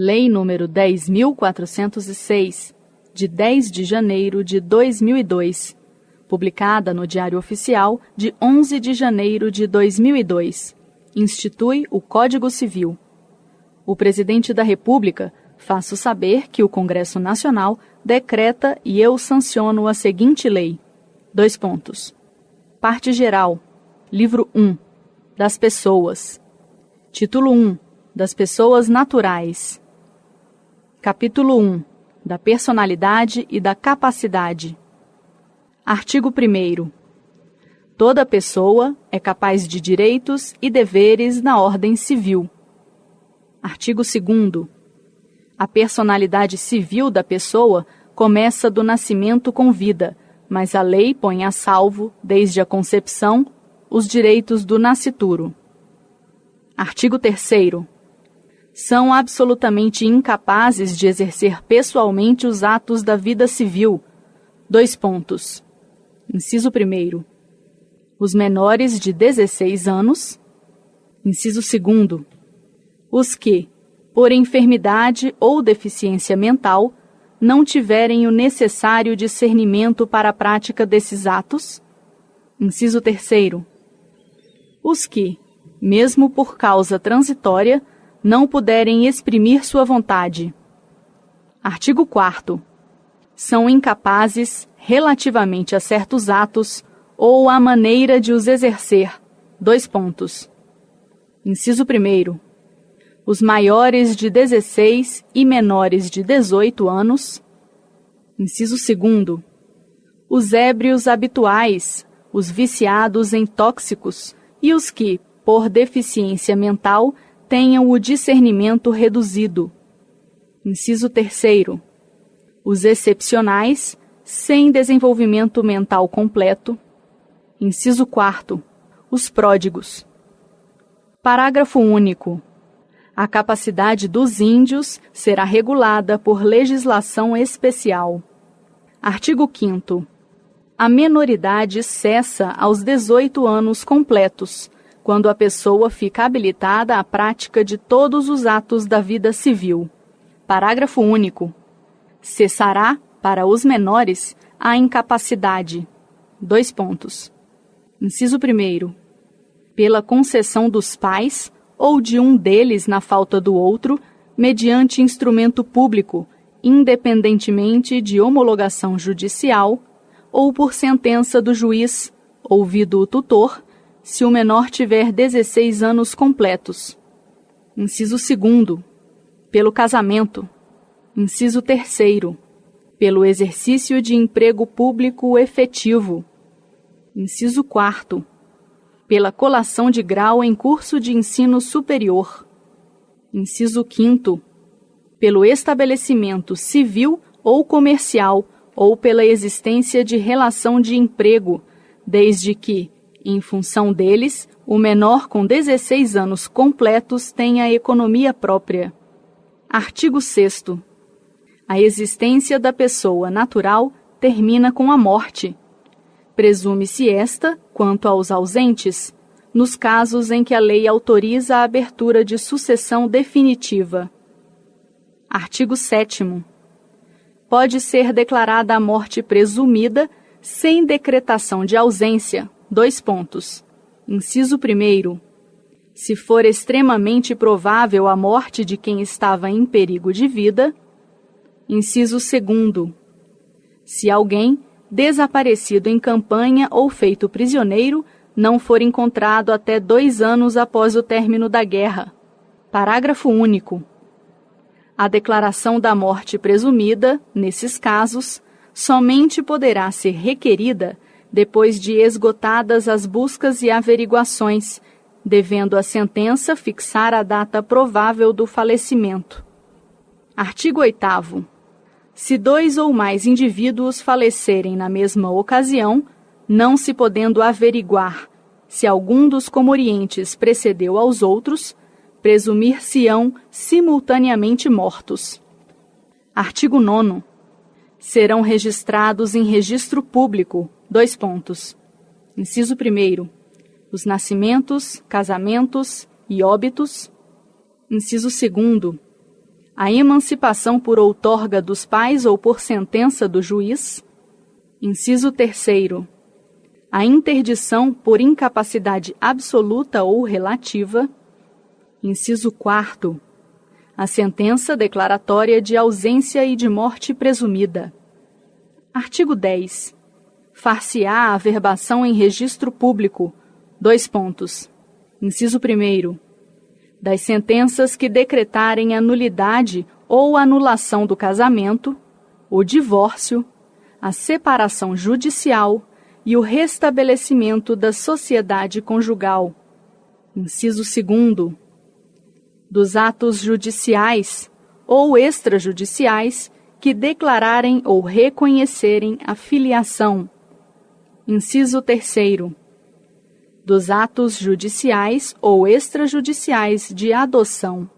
Lei nº 10.406, de 10 de janeiro de 2002, publicada no Diário Oficial de 11 de janeiro de 2002, institui o Código Civil. O Presidente da República faço saber que o Congresso Nacional decreta e eu sanciono a seguinte lei. Parte geral. Livro 1. Das pessoas. Título 1. Das pessoas naturais. Capítulo 1. Da personalidade e da capacidade. Artigo 1º. Toda pessoa é capaz de direitos e deveres na ordem civil. Artigo 2º. A personalidade civil da pessoa começa do nascimento com vida, mas a lei põe a salvo, desde a concepção, os direitos do nascituro. Artigo 3º. São absolutamente incapazes de exercer pessoalmente os atos da vida civil. Inciso 1º. Os menores de 16 anos. Inciso 2º. Os que, por enfermidade ou deficiência mental, não tiverem o necessário discernimento para a prática desses atos. Inciso 3º. Os que, mesmo por causa transitória, não puderem exprimir sua vontade. Artigo 4º. São incapazes, relativamente a certos atos, ou à maneira de os exercer. Inciso 1º. Os maiores de 16 e menores de 18 anos. Inciso 2º. Os ébrios habituais, os viciados em tóxicos e os que, por deficiência mental, tenham o discernimento reduzido. Inciso 3º. Os excepcionais, sem desenvolvimento mental completo. Inciso 4º. Os pródigos. Parágrafo único. A capacidade dos índios será regulada por legislação especial. Artigo 5º. A menoridade cessa aos 18 anos completos, quando a pessoa fica habilitada à prática de todos os atos da vida civil. Parágrafo único. Cessará, para os menores, a incapacidade. Inciso 1º. Pela concessão dos pais ou de um deles na falta do outro, mediante instrumento público, independentemente de homologação judicial, ou por sentença do juiz, ouvido o tutor, se o menor tiver 16 anos completos. Inciso 2º. Pelo casamento. Inciso 3º. Pelo exercício de emprego público efetivo. Inciso 4º. Pela colação de grau em curso de ensino superior. Inciso 5º. Pelo estabelecimento civil ou comercial ou pela existência de relação de emprego, desde que, em função deles, o menor com 16 anos completos tenha economia própria. Artigo 6º. A existência da pessoa natural termina com a morte. Presume-se esta, quanto aos ausentes, nos casos em que a lei autoriza a abertura de sucessão definitiva. Artigo 7º. Pode ser declarada a morte presumida sem decretação de ausência. Inciso 1º. Se for extremamente provável a morte de quem estava em perigo de vida. Inciso 2º. Se alguém, desaparecido em campanha ou feito prisioneiro, não for encontrado até 2 anos após o término da guerra. Parágrafo único. A declaração da morte presumida, nesses casos, somente poderá ser requerida depois de esgotadas as buscas e averiguações, devendo a sentença fixar a data provável do falecimento. Artigo 8º. Se 2 ou mais indivíduos falecerem na mesma ocasião, não se podendo averiguar se algum dos comorientes precedeu aos outros, presumir-se-ão simultaneamente mortos. Artigo 9º. Serão registrados em registro público. Inciso 1º. Os nascimentos, casamentos e óbitos. Inciso 2º. A emancipação por outorga dos pais ou por sentença do juiz. Inciso 3º. A interdição por incapacidade absoluta ou relativa. Inciso 4º. A sentença declaratória de ausência e de morte presumida. Artigo 10. Far-se-á a averbação em registro público. Inciso 1º. Das sentenças que decretarem a nulidade ou anulação do casamento, o divórcio, a separação judicial e o restabelecimento da sociedade conjugal. Inciso 2º. Dos atos judiciais ou extrajudiciais que declararem ou reconhecerem a filiação. Inciso 3º. Dos atos judiciais ou extrajudiciais de adoção.